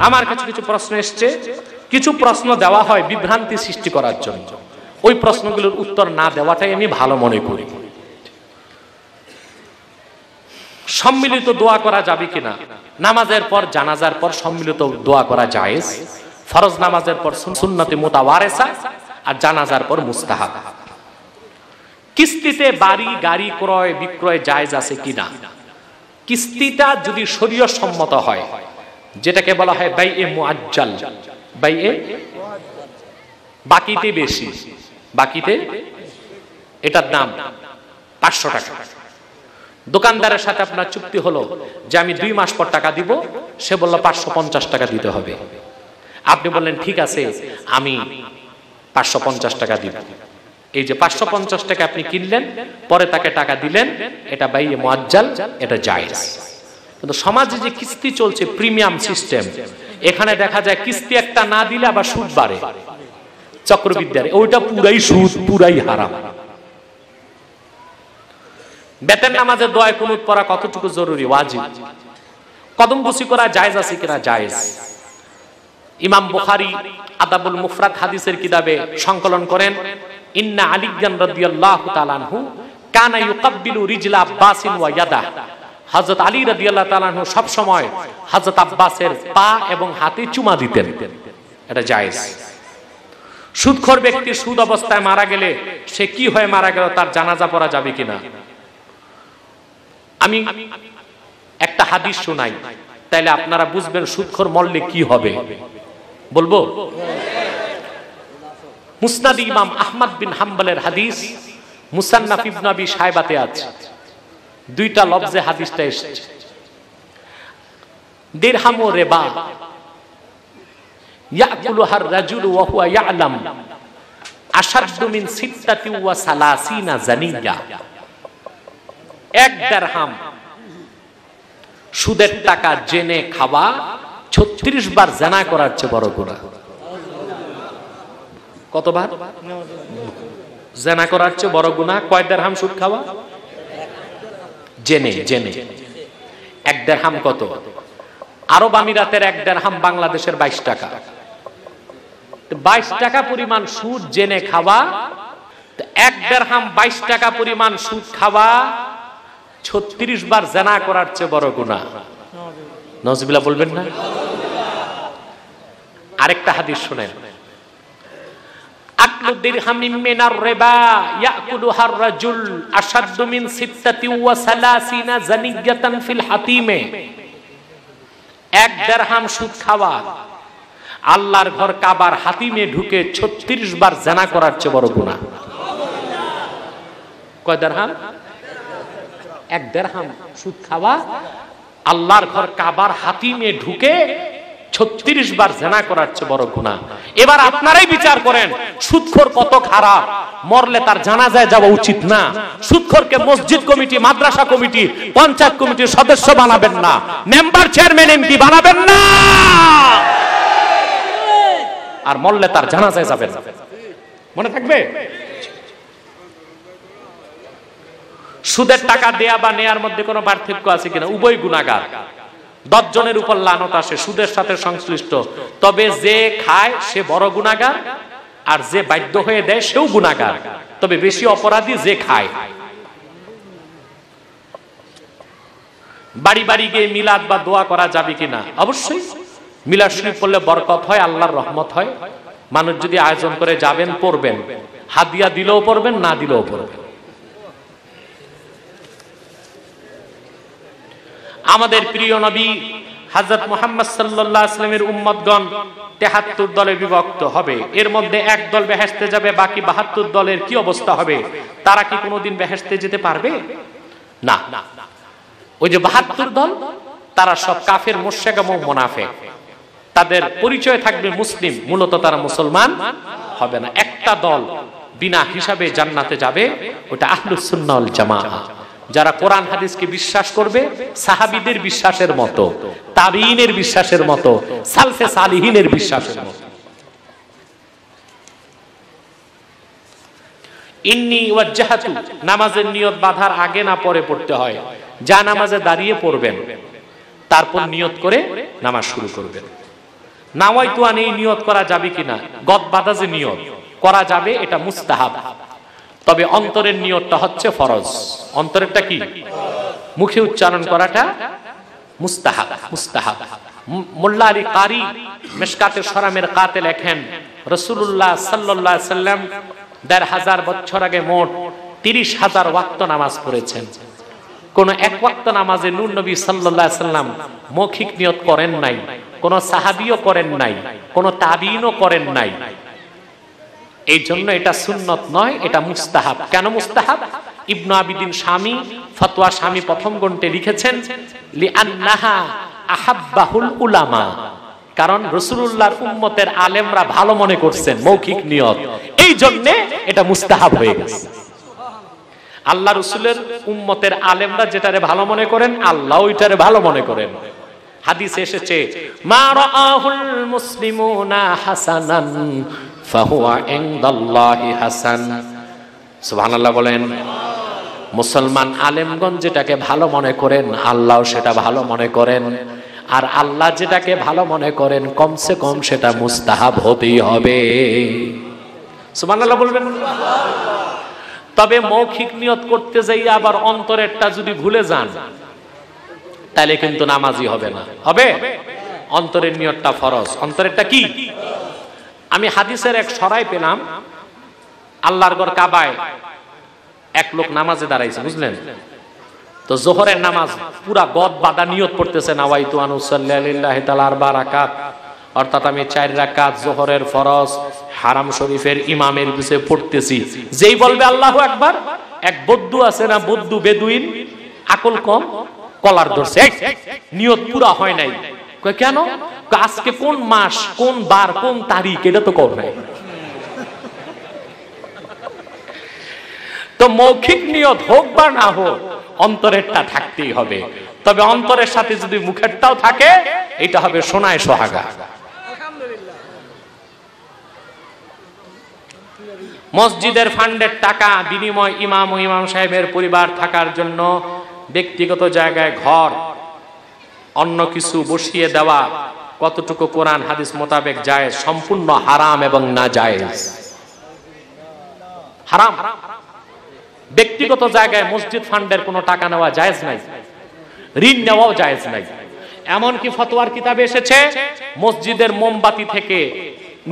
আমার কাছে কিছু প্রশ্ন এসছে, কিছু প্রশ্ন দেওয়া হয় বিভ্রান্তি সৃষ্টি করার জন্য, ওই প্রশ্নগুলোর উত্তর না দেওয়াটাই আমি ভালো মনে করি। সম্মিলিত দোয়া করা যাবে কিনা? নামাজের পর, জানাজার পর সম্মিলিত দোয়া করা জায়েজ। ফরজ নামাজের পর সুন্নতে মুতাওয়ারেসা, আর জানাজার পর মুস্তাহাব। কিস্তিতে বাড়ি গাড়ি ক্রয় বিক্রয় জায়েজ আছে কিনা? কিস্তিটা যদি শরীয়ত সম্মত হয়, যেটাকে বলা হয় বাইয়ে মুআজ্জাল, বাইয়ে বাকিতে বেশি, বাকিতে, এটার দাম 500 টাকা। দোকানদারের সাথে আপনার চুক্তি হলো যে আমি 2 মাস পর টাকা দিব, সে বলল 550 টাকা দিতে হবে। আপনি বললেন ঠিক আছে আমি 550 টাকা দিব। এই যে 550 টাকা আপনি কিনলেন, পরে তাকে টাকা দিলেন, এটা বাইয়ে মুআজ্জাল, এটা জায়েজ। কিন্তু সমাজে যে কিস্তি চলছে, প্রিমিয়াম সিস্টেম, এখানে দেখা যায় কিস্তি একটা না দিলে আবার সুদ বাড়ে, চক্রবৃদ্ধির, ওইটা পুরাই সুদ, পুরাই হারাম। বেতের নামাজে দোয়া কুনুত পড়া কতটুকু জরুরি? ওয়াজিব। কদম বুসি করা জায়েজ আছে কিনা? জায়েজ। ইমাম বুখারী আদাবুল মুফরাদ হাদিসের কিতাবে সংকলন করেন, ইন্না আলিয়ান রাদিয়াল্লাহু তাআলা আনহু কানা ইউকাব্বিলু রিজলা আব্বাসিন ওয়া ইয়াদা। হযরত আলী রাদিয়াল্লাহু তাআলা আনহু সব সময় হযরত আব্বাসের পা এবং হাতে চুমা দিতেন, এটা জায়েজ। সুদখোর ব্যক্তি সুদ অবস্থায় মারা গেলে সে কি হয়ে মারা গেল, তার জানাজা পড়া যাবে কিনা? আমি একটা হাদিস শোনাই, তাইলে আপনারা বুঝবেন সুদখোর মরলে কি হবে। বলবো? মুসনাদ ইমাম আহমদ বিন হাম্বলের হাদিস, মুসান্নাফ ইবনে আবি শায়বাতে আছে, 2টা লফজে হাদিসটা এসেছে। দিরহামু রিবা ইয়াকুলুহার রাজুলু ওয়া হুয়া ইয়ালাম আশাদ্দু মিন 36 জানিয়া। 1 দিরহাম সুদের টাকা জেনে খাওয়া 36 বার জিনা করার চেয়ে বড় গুনাহ। কতবার? জিনা করার চেয়ে বড় গুনাহ কয় দিরহাম সুদ খাওয়া? জেনে জেনে। 1 দিরহাম কত? আরব আমিরাতের 1 দিরহাম বাংলাদেশের 22 টাকা। 22 টাকা পরিমাণ সুদ জেনে খাওয়া, 1 দিরহাম 22 টাকা পরিমাণ সুদ খাওয়া 36 বার জিনা করার চেয়ে বড় গুনাহ। নাউজুবিল্লাহ বলবেন না? আরেকটা হাদিস শুনেন, আকলু দিরহামিন মিনার রিবা ইয়াকুলুহার রাজুল আশাদ্দু মিন 36 জানিয়াতান ফিল হাতিমে। 1 দিরহাম সুদ খাওয়া আল্লাহর ঘর কাবার হাতিমে ঢুকে 36 বার জিনা করার চেয়ে বড় গুনাহ। কয় দিরহাম? 1 দিরহাম সুদ খাওয়া আল্লাহর ঘর কাবার হাতিমে ঢুকে 36 বার জিনা করার চেয়ে বড় গুনাহ। এবার আপনারাই বিচার করেন সুদখোর কত খারাপ, মরলে তার জানাজায় যাওয়া উচিত না। সুদখোরকে মসজিদ কমিটি, মাদ্রাসা কমিটি, পঞ্চায়েত কমিটির সদস্য বানাবেন না, মেম্বার চেয়ারম্যান এমপি বানাবেন না, আর মরলে তার জানাজায় যাবেন। মনে থাকবে? সুদের টাকা দেয়া বা নেয়ার মধ্যে কোনো পার্থক্য আছে কিনা? উভয় গুনাহগার। 10 জনের উপর লানত আসে সুদের সাথে সংশ্লিষ্ট, তবে যে খায় সে বড় গুনাহগার, আর যে বাধ্য হয়ে দেয় সেও গুনাহগার, তবে বেশি অপরাধী যে খায়। বাড়ি বাড়ি গিয়ে মিলাদ বা দোয়া করা যাবে কিনা? অবশ্যই। মিলাদ শরীফ পড়লে বরকত হয়, আল্লাহর রহমত হয়। মানুষ যদি আয়োজন করে যাবেন, পড়বেন, হাদিয়া দিলেও পড়বেন, না দিলেও পড়বেন। আমাদের প্রিয় নবী হযরত মুহাম্মদ সাল্লাল্লাহু আলাইহি ওয়াসাল্লামের উম্মতগণ 73 দলে বিভক্ত হবে। এর মধ্যে 1 দল বেহেশতে যাবে, বাকি 72 দলের কি অবস্থা হবে? তারা কি কোনোদিন বেহেশতে যেতে পারবে? না। ওই যে 72 দল, তারা সব কাফের, মুশরিক এবং মুনাফিক। তাদের পরিচয় থাকবে মুসলিম, মূলত তারা মুসলমান হবে না। একটা দল বিনা হিসাবে জান্নাতে যাবে, ওটা আহলুস সুন্নাহ ওয়াল জামাআহ, যারা কোরআন হাদিসকে বিশ্বাস করবে সাহাবীদের বিশ্বাসের মতো, তাবিঈনের বিশ্বাসের মতো, সালফে সালিহিনের বিশ্বাসের মতো। ইন্নী ওয়াজ্জাহাতু নামাজের নিয়ত বাঁধার আগে না পরে পড়তে হয়, যা নামাজে দাঁড়িয়ে পড়বেন। তারপর নিয়ত করে নামাজ শুরু করবেন। নাওয়াইতু আন, এই নিয়ত করা যাবে কিনা, গদ বাঁধা যে নিয়ত করা যাবে এটা মুস্তাহাব, তবে অন্তরের নিয়তটা হচ্ছে ফরজ। অন্তরেরটা কি? মুখে উচ্চারণ করাটা মুস্তাহাব। মুস্তাহাব। মোল্লা আলী কারি মিশকাতে শরামের কাতে লেখেন, রাসূলুল্লাহ সাল্লাল্লাহু আলাইহি সাল্লাম ১৫০০ বছর আগে মোট ৩০,০০০ ওয়াক্ত নামাজ পড়েছেন। কোন এক ওয়াক্ত নামাজে নূর নবী সাল্লাল্লাহু আলাইহি সাল্লাম মৌখিক নিয়ত করেন নাই, কোন সাহাবীও করেন নাই, কোন তাবিঈনও করেন নাই। এই জন্য এটা সুন্নত নয়, এটা মুস্তাহাব। কেন মুস্তাহাব? ইবনু আবিদিন শামী ফতোয়া শামী প্রথম গ্রন্থে লিখেছেন, লিআন্নাহা আহাব্বাহুল উলামা, কারণ রাসূলুল্লাহর উম্মতের আলেমরা ভালো মনে করছেন মৌখিক নিয়ত, এই জন্য এটা মুস্তাহাব হয়ে গেছে। আল্লাহ রাসূলের উম্মতের আলেমরা যেটারে ভালো মনে করেন, আল্লাহ ওইটারে ভালো মনে করেন। হাদিসে এসেছে, মা রাআহুল মুসলিমুনা হাসানান ফাহুয়া ইনদাল্লাহি হাসান। সুবহানাল্লাহ বলেন। মুসলমান আলেমগণ যেটাকে ভালো মনে করেন, আল্লাহ সেটা ভালো মনে করেন। আর আল্লাহ যেটাকে ভালো মনে করেন, কমসে কম সেটা মুস্তাহাব হতেই হবে। সুবহানাল্লাহ বলবেন। তবে মৌখিক নিয়ত করতে যাই আবার অন্তরেরটা যদি ভুলে যান, তাহলে কিন্তু নামাজি হবে না। হবে? অন্তরের নিয়তটা ফরজ। অন্তরেরটা কি? আমি হাদিসের এক সরাই পেলাম, আল্লাহর ঘর কাবায় এক লোক নামাজে দাঁড়াইছে, বুঝলেন তো? জোহরের নামাজ পুরা গদ বাঁধা নিয়ত পড়তেছে, নাওয়াইতু আন উসাল্লি লিল্লাহি তাআলা 4 রাকাত, অর্থাৎ আমি 4 রাকাত জোহরের ফরজ হারাম শরীফের ইমামের পিছে পড়তেছি। যেই বলবে আল্লাহু আকবার, এক বদ্দু আছে না, বদ্দু বেদুইন, আকল কম, কলার ধরছে, নিয়ত পুরা হয় নাই। কয় কেন? আজকে কোন মাস, কোন বার, কোন তারিখ, এটা তো কর নাই। তো মৌখিক নিয়ত হোক বা না হোক, অন্তরেরটা থাকতেই হবে। তবে অন্তরের সাথে যদি মুখেরটাও থাকে, এটা হবে সোনায় সোহাগা। মসজিদের ফান্ডের টাকা বিনিময় ইমাম ও ইমাম সাহেবের পরিবার থাকার জন্য ব্যক্তিগত জায়গায় ঘর, অন্য কিছু বসিয়ে দেওয়া কতটুকু কোরআন হাদিস মোতাবেক জায়েজ? সম্পূর্ণ হারাম এবং না জায়েজ। হারাম। ব্যক্তিগত জায়গায় মসজিদ ফান্ডের কোনো টাকা নেওয়া জায়েজ নাই, ঋণ নেওয়াও জায়েজ নাই। এমনকি ফতোয়ার কিতাবে এসেছে, মসজিদের মোমবাতি থেকে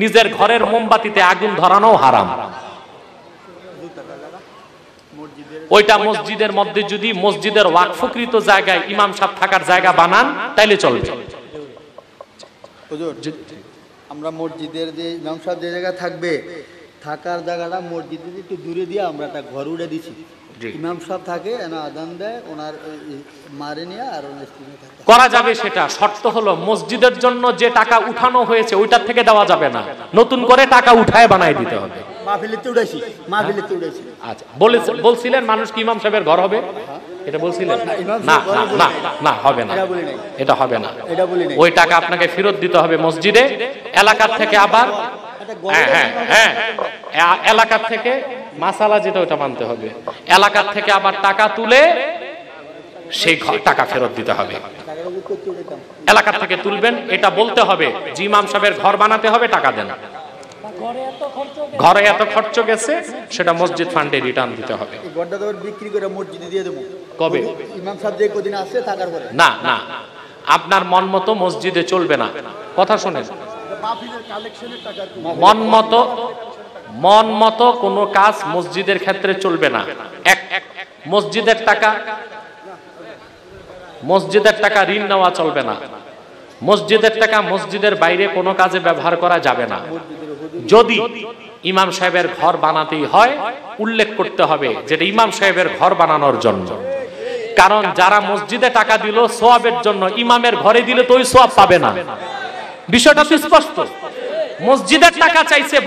নিজের ঘরের মোমবাতিতে আগুন ধরানো হারাম। ওইটা মসজিদের মধ্যে যদি মসজিদের ওয়াকফকৃত জায়গায় ইমাম সাহেব থাকার জায়গা বানান, তাইলে চলবে। আমরা মসজিদের যে ইমাম সাহেব যে জায়গা থাকবে, থাকার জায়গাটা মসজিদের একটু দূরে দিয়ে আমরা একটা ঘর উড়ে দিছি। ইমাম সাহেব থাকে, আজান দেয়, ওনার মারে নিয়ে আর করা যাবে। সেটা শর্ত হলো মসজিদের জন্য যে টাকা উঠানো হয়েছে ওইটার থেকে দেওয়া যাবে না, নতুন করে টাকা উঠায় বানাই দিতে হবে। মাহফিলেতে উঠাইছি, মাহফিলেতে উঠাইছি। আচ্ছা, বলছিলেন মানুষ কি ইমাম সাহেবের ঘর হবে? এটা বলছিলেন? না না না, হবে না, এটা হবে না। ওই টাকা আপনাকে ফেরত দিতে হবে মসজিদে, এলাকার থেকে আবার এলাকার থেকে মাসালা যেটা ওটা মানতে হবে, এলাকার থেকে আবার টাকা তুলে সেই টাকা ফেরত দিতে হবে। এলাকার থেকে তুলবেন, এটা বলতে হবে যে ইমাম সাহেবের ঘর বানাতে হবে, টাকা দেন। ঘরে এত খরচ গেছে, সেটা মসজিদ ফান্ডে রিটার্ন দিতে হবে। বিক্রি করে মসজিদে দিয়ে দেবো। কবে? ইমাম সাহেব যে কদিন আসছে থাকার পরে। না না, আপনার মন মতো মসজিদে চলবে না। কথা শোনেন, মন মতো কোনো কাজ মসজিদের ক্ষেত্রে চলবে না। এক, মসজিদের টাকা ঋণ নেওয়া চলবে না। মসজিদের টাকা মসজিদের বাইরে কোনো কাজে ব্যবহার করা যাবে না। যদি ইমাম সাহেবের ঘর বানাতেই হয়, উল্লেখ করতে হবে যেটা ইমাম সাহেবের ঘর বানানোর জন্য। কারণ যারা মসজিদে টাকা দিল সোয়াবের জন্য, ইমামের ঘরে দিলে তো ওই সোয়াব পাবে না। বিষয়টা তো স্পষ্ট। মসজিদের টাকা চাইছে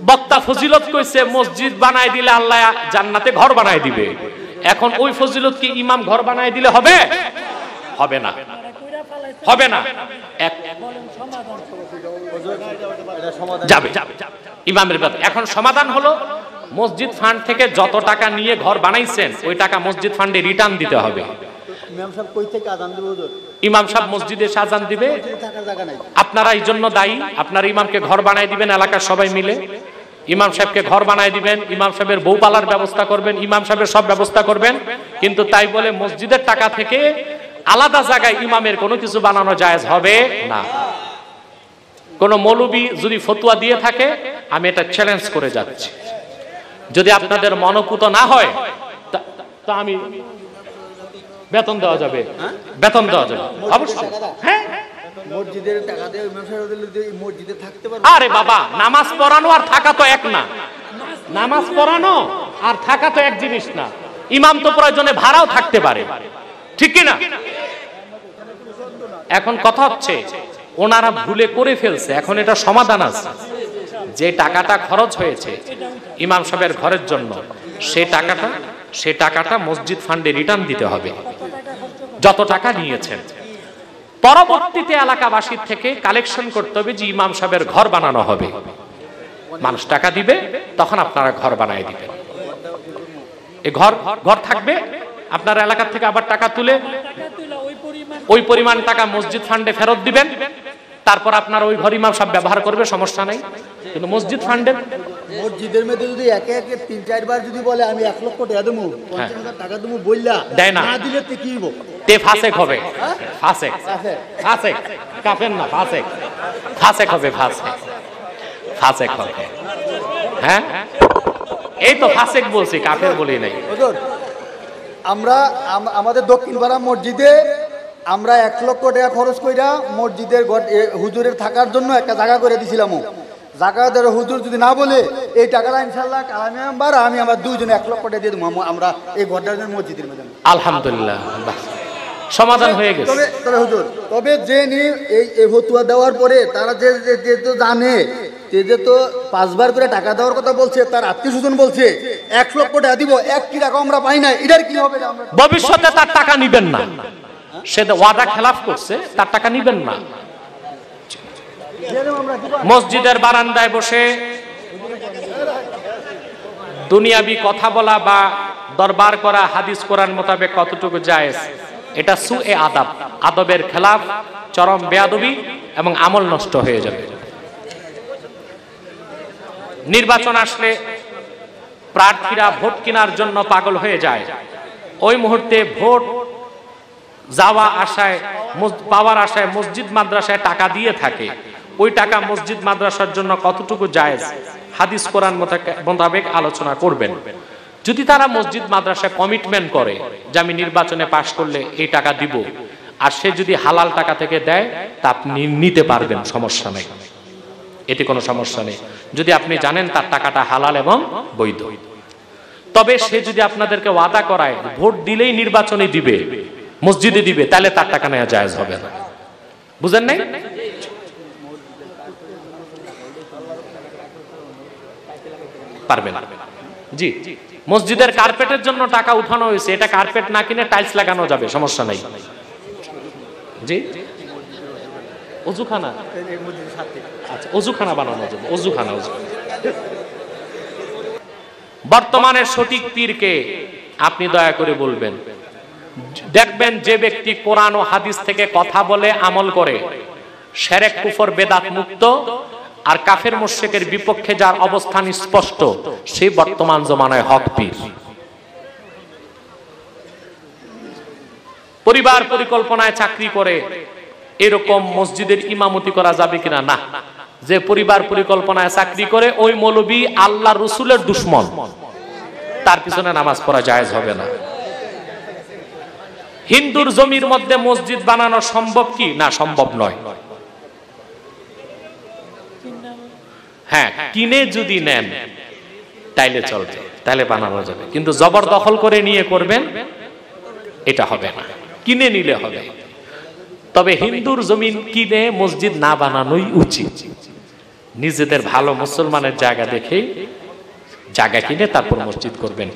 বক্তা ফজিলত কইছে মসজিদ বানায় দিলে আল্লাহ জান্নাতে ঘর বানায় দিবে। এখন ওই ফজিলত কি ইমাম ঘর বানায় দিলে হবে? হবে না, হবে না। যাবে ইমামের ব্যাপার। এখন সমাধান হলো, মসজিদ ফান্ড থেকে যত টাকা নিয়ে ঘর বানাইছেন ওই টাকা মসজিদ ফান্ডে রিটার্ন দিতে হবে। ইমাম সাহেব কই থেকে আযান দিবে হুজুর? ইমাম সাহেব মসজিদে এসে আযান দিবে, থাকার জায়গা নাই। আপনারা এই জন্য দায়ী। আপনার ইমামকে ঘর বানায় দিবেন, এলাকার সবাই মিলে ইমাম সাহেবকে ঘর বানায় দিবেন, ইমাম সাহেবের বউ পালার ব্যবস্থা করবেন, ইমাম সাহেবের সব ব্যবস্থা করবেন। কিন্তু তাই বলে মসজিদের টাকা থেকে আলাদা জায়গায় ইমামের কোনো কিছু বানানো জায়েজ হবে না। কোন মৌলবী যদি ফতোয়া দিয়ে থাকে, আমি এটা চ্যালেঞ্জ করে যাচ্ছি, যদি আপনাদের মনোপুত না হয় তা আমি বেতন দেওয়া যাবে, বেতন দেওয়া যাবে অবশ্যই। হ্যাঁ, মসজিদের টাকা দিয়ে ইমাম সাহেব মসজিদে থাকতে পারবে। আরে বাবা, নামাজ পড়ানো আর থাকা তো এক না। নামাজ পড়ানো আর থাকা তো এক জিনিস না। ইমাম তো প্রয়োজনে ভাড়াও থাকতে পারে, ঠিক কি না? এখন কথা হচ্ছে ওনারা ভুলে করে ফেলছে, এখন এটা সমাধান আছে। যে টাকাটা খরচ হয়েছে ইমাম সাহেবের ঘরের জন্য, সে টাকাটা মসজিদ ফান্ডে রিটার্ন দিতে হবে, যত টাকা নিয়েছেন। পরবর্তীতে এলাকাবাসীর থেকে কালেকশন করতে হবে যে ইমাম সাহেবের ঘর বানানো হবে, মানুষ টাকা দিবে, তখন আপনারা ঘর বানায় দিবেন। এই ঘর থাকবে, আপনার এলাকা থেকে আবার টাকা তুলে ওই পরিমাণ টাকা মসজিদ ফান্ডে ফেরত দিবেন, তারপর আপনার ওই ঘর ইমাম সাহেব ব্যবহার করবে, সমস্যা নাই। কিন্তু মসজিদ ফান্ডে মসজিদের মধ্যে যদি একে একে 3-4 বার যদি বলে আমি 1 লক্ষ টাকা দেবো, 50,000 টাকা দেবো বললা দেয় না, না দিলে তে কি হইব? তে ফাসেক হবে, ফাসেক ফাসেক কাফের না, ফাসেক ফাসেক হবে, ফাসেক হবে। হ্যাঁ, এই তো ফাসেক বলছি, কাফের বলি নাই। হুজুর, আমরা আমাদের দক্ষিণ পাড়া মসজিদে আমরা 1 লক্ষ টাকা খরচ কইরা মসজিদের হুজুরের থাকার জন্য একটা জায়গা করে দিছিলাম। জায়গা দেওয়ার হুজুর যদি না বলে এই টাকাটা ইনশাআল্লাহ কালামি মেম্বার আমি আমার দুইজনে 1 লক্ষ টাকা দিয়ে দেবো আমরা এই ঘরটার জন্য মসজিদের মধ্যে। আলহামদুলিল্লাহ, সমাধান হয়ে গেছে। তবে হুজুর, তবে যে এই ফতোয়া দেওয়ার পরে তারা যে তো জানে যে তো 5 বার করে টাকা দেওয়ার কথা বলছে, তার আত্মীয় স্বজন বলছে 1 লক্ষ টাকা দিব, 1 টাকা আমরা পাই না, এটার কি হবে? ভবিষ্যতে তার টাকা নিবেন না, সে ওয়াদা খেলাফ করছে, তার টাকা নিবেন না। মসজিদের বারান্দায় বসে দুনিয়াবি কথা বলা বা দরবার করা হাদিস কোরআন মোতাবেক কতটুকু জায়েজ, এটা সুয়ে আদাব, আদবের খেলাফ, চরম বেয়াদবি এবং আমল নষ্ট হয়ে যাবে। নির্বাচন আসলে প্রার্থীরা ভোট কেনার জন্য পাগল হয়ে যায়। ওই মুহূর্তে ভোট যাওয়া আশায়, পাওয়ার আশায় মসজিদ মাদ্রাসায় টাকা দিয়ে থাকে। ওই টাকা মসজিদ মাদ্রাসার জন্য কতটুকু জায়েজ, হাদিস কোরআন মোতাবেক আলোচনা করবেন। যদি তারা মসজিদ মাদ্রাসায় কমিটমেন্ট করে যে আমি নির্বাচনে পাশ করলে এই টাকা দিব, আর সে যদি হালাল টাকা থেকে দেয় তা আপনি নিতে পারবেন, সমস্যা নেই, এতে কোনো সমস্যা নেই, যদি আপনি জানেন তার টাকাটা হালাল এবং বৈধ। তবে সে যদি আপনাদেরকে ওয়াদা করায় ভোট দিলেই নির্বাচনে দিবে, মসজিদে দিবে, তাহলে তার টাকা নেওয়া জায়েজ হবে না। বুঝেন নাই? পারবে না। জি, মসজিদের কার্পেটের জন্য টাকা উঠানো হয়েছে, এটা কার্পেট না কিনে টাইলস লাগানো যাবে, সমস্যা নাই। জি, অজুখানা, আচ্ছা অজুখানা বানানো যাবে, অজুখানা। বর্তমানে সঠিক পীরকে আপনি দয়া করে বলবেন। দেখবেন যে ব্যক্তি কোরআন ও হাদিস থেকে কথা বলে আমল করে, শিরক কুফর বেদাত মুক্ত আর কাফের মুশরিকের বিপক্ষে যার অবস্থান স্পষ্ট, সেই বর্তমান জমানায় হক পীর। পরিবার পরিকল্পনায় চাকরি করে এরকম মসজিদের ইমামতি করা যাবে কিনা? না। যে পরিবার পরিকল্পনায় চাকরি করে ওই মৌলবী আল্লাহ রসুলের দুশমন, তার পিছনে নামাজ পড়া জায়েজ হবে না। হিন্দুর জমির মধ্যে মসজিদ বানানো সম্ভব কি? না, সম্ভব নয়। হ্যাঁ, কিনে যদি নেন তাইলে চলবে, তাহলে বানানো যাবে, কিন্তু জবরদখল করে নিয়ে করবেন এটা হবে না, কিনে নিলে হবে। তবে হিন্দুর জমিন কিনে মসজিদ না বানানোই উচিত। নিজেদের ভালো মুসলমানের জায়গা দেখে জায়গা কিনে তারপর মসজিদ করবেন।